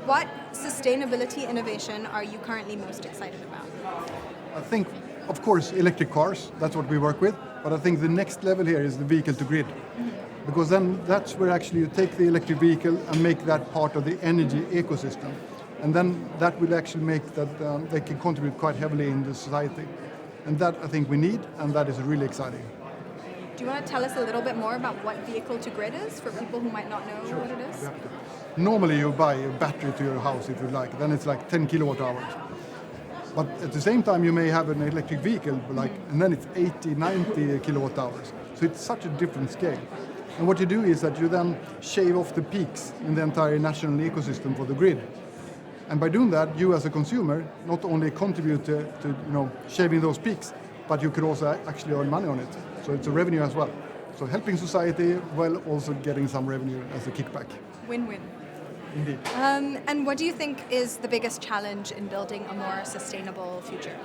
What sustainability innovation are you currently most excited about? I think, of course, electric cars, that's what we work with, but I think the next level here is the vehicle to grid. Because then that's where actually you take the electric vehicle and make that part of the energy ecosystem. And then that will actually make that they can contribute quite heavily in the society. And that I think we need, and that is really exciting. Do you want to tell us a little bit more about what vehicle to grid is for people who might not know what it is? Yeah. Normally you buy a battery to your house if you like, then it's like 10 kilowatt hours. But at the same time you may have an electric vehicle, and then it's 80, 90 kilowatt hours. So it's such a different scale. And what you do is that you then shave off the peaks in the entire national ecosystem for the grid. And by doing that, you as a consumer not only contribute to shaving those peaks, but you could also actually earn money on it. So it's a revenue as well. So helping society while also getting some revenue as a kickback. Win-win. Indeed. And what do you think is the biggest challenge in building a more sustainable future?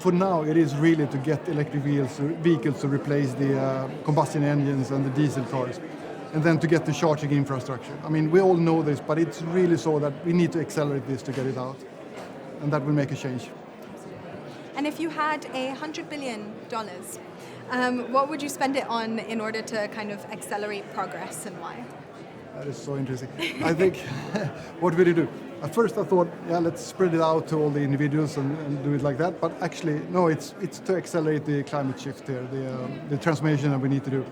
For now, it is really to get electric vehicles to replace the combustion engines and the diesel cars, and then to get the charging infrastructure. I mean, we all know this, but it's really so that we need to accelerate this to get it out, and that will make a change. And if you had $100 billion, what would you spend it on in order to kind of accelerate progress, and why? That is so interesting. I think, what will you do? At first I thought, let's spread it out to all the individuals and do it like that. But actually, no, it's to accelerate the climate shift here, the transformation that we need to do.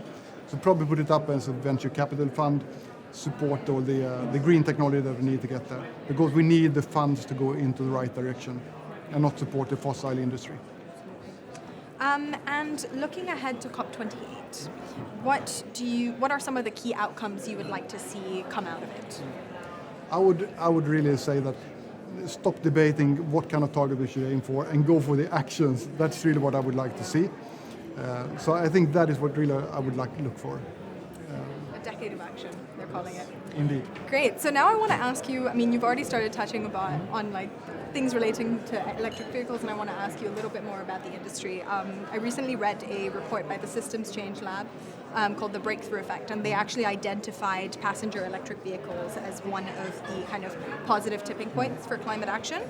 So probably put it up as a venture capital fund, support all the green technology that we need to get there. Because we need the funds to go into the right direction and not support the fossil industry. And looking ahead to COP28, what are some of the key outcomes you would like to see come out of it? I would really say that stop debating what kind of target we should aim for and go for the actions. That's really what I would like to see. So I think that is what really I would like to look for. A decade of action, they're calling it. Indeed. Great. So now I want to ask you, you've already started touching on things relating to electric vehicles, and I want to ask you a little bit more about the industry. I recently read a report by the Systems Change Lab called The Breakthrough Effect, and they actually identified passenger electric vehicles as one of the kind of positive tipping points for climate action.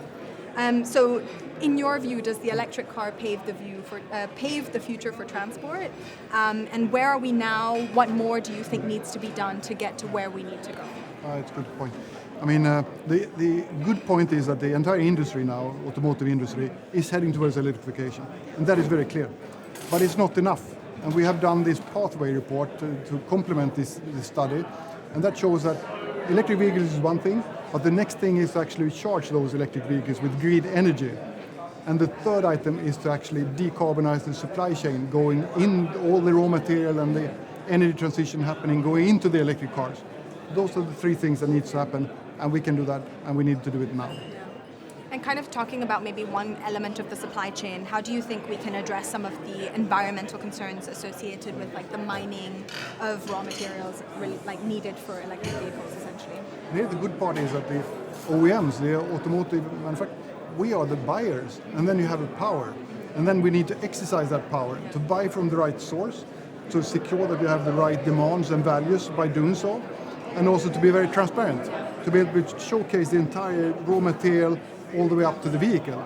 So in your view, does the electric car pave the future for transport? And where are we now? What more do you think needs to be done to get to where we need to go? It's a good point. The good point is that the entire industry now, automotive industry, is heading towards electrification. And that is very clear. But it's not enough. And we have done this pathway report to complement this study. And that shows that electric vehicles is one thing, but the next thing is to actually charge those electric vehicles with grid energy. And the third item is to actually decarbonize the supply chain, going in all the raw material and the energy transition happening, going into the electric cars. Those are the three things that needs to happen, and we can do that, and we need to do it now. And kind of talking about maybe one element of the supply chain, how do you think we can address some of the environmental concerns associated with the mining of raw materials really needed for electric vehicles, essentially? Here the good part is that the OEMs, the automotive manufacturers, we are the buyers, and then you have a power. And then we need to exercise that power to buy from the right source, to secure that you have the right demands and values by doing so, and also to be very transparent, to be able to showcase the entire raw material all the way up to the vehicle.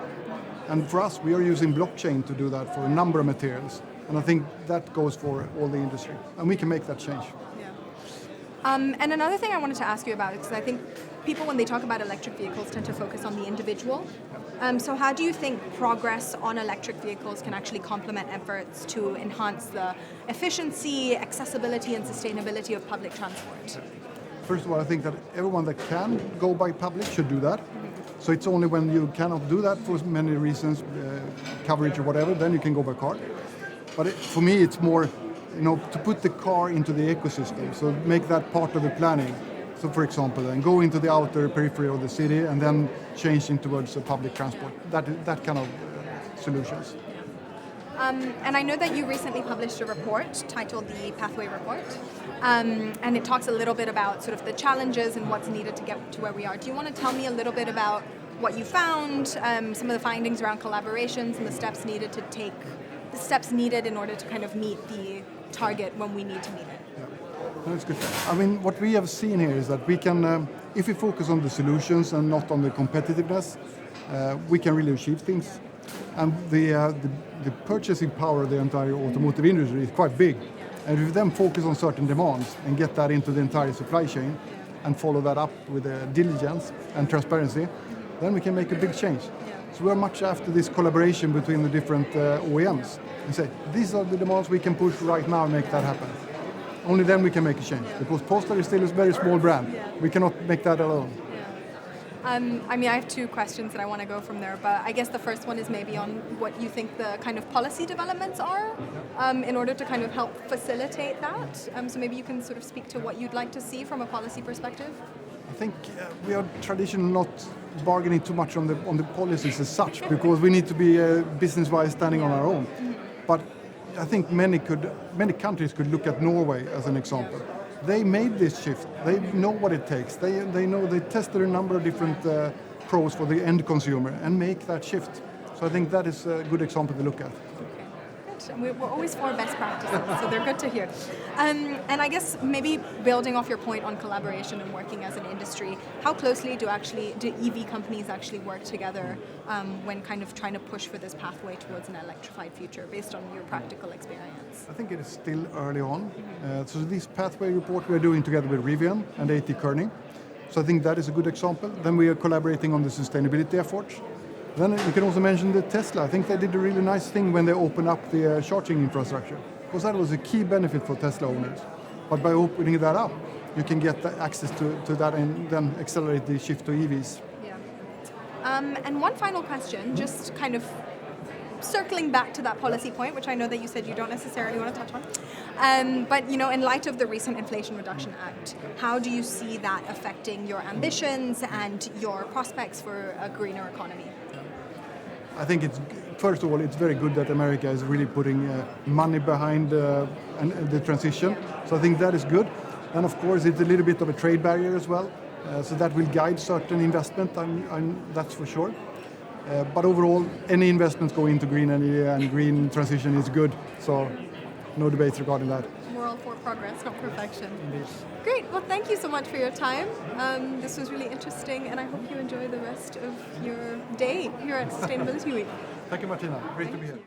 And for us, we are using blockchain to do that for a number of materials. And I think that goes for all the industry. And we can make that change. Yeah. And another thing I wanted to ask you about, because I think people, when they talk about electric vehicles, tend to focus on the individual. So how do you think progress on electric vehicles can actually complement efforts to enhance the efficiency, accessibility, and sustainability of public transport? First of all, I think that everyone that can go by public should do that. So it's only when you cannot do that for many reasons, coverage or whatever, then you can go by car. But for me, it's more, to put the car into the ecosystem, so make that part of the planning. So for example, then go into the outer periphery of the city and then changing towards public transport. That kind of solutions. And I know that you recently published a report titled the Pathway Report, and it talks a little bit about sort of the challenges and what's needed to get to where we are. Do you want to tell me a little bit about what you found, some of the findings around collaborations and the steps needed to take, the steps needed in order to kind of meet the target when we need to meet it? Yeah. That's good. I mean, what we have seen here is that we can, if we focus on the solutions and not on the competitiveness, we can really achieve things. And the purchasing power of the entire automotive industry is quite big. And if we then focus on certain demands and get that into the entire supply chain and follow that up with diligence and transparency, then we can make a big change. So we're much after this collaboration between the different OEMs and say, these are the demands we can push right now and make that happen. Only then we can make a change, because Polestar is still a very small brand. We cannot make that alone. I mean, I have two questions that I want to go from there, but I guess the first one is maybe on what you think the kind of policy developments are in order to kind of help facilitate that. So maybe you can sort of speak to what you'd like to see from a policy perspective. I think we are traditionally not bargaining too much on the policies as such, because we need to be business-wise standing on our own. But I think many countries could look at Norway as an example. They made this shift. They know what it takes. They know they tested a number of different pros for the end consumer and make that shift. So I think that is a good example to look at. We're always for best practices, so they're good to hear. And I guess maybe building off your point on collaboration and working as an industry, how closely do EV companies actually work together when kind of trying to push for this pathway towards an electrified future, based on your practical experience? I think it is still early on. So this pathway report we're doing together with Rivian and AT Kearney. So I think that is a good example. Then we are collaborating on the sustainability efforts. Then you can also mention the Tesla. I think they did a really nice thing when they opened up the charging infrastructure, because that was a key benefit for Tesla owners. But by opening that up, you can get access to that and then accelerate the shift to EVs. Yeah. And one final question, just kind of circling back to that policy point, which I know that you said you don't necessarily want to touch on. But in light of the recent Inflation Reduction Act, how do you see that affecting your ambitions and your prospects for a greener economy? I think first of all, it's very good that America is really putting money behind the transition. So I think that is good. And of course, it's a little bit of a trade barrier as well. So that will guide certain investment, that's for sure. But overall, any investments going into green energy and green transition is good. So no debates regarding that. We're all for progress, not perfection. Indeed. Great. Well, thank you so much for your time. This was really interesting, and I hope you enjoy the rest of your day here at Sustainability Week. Thank you, Martina. Great to be here.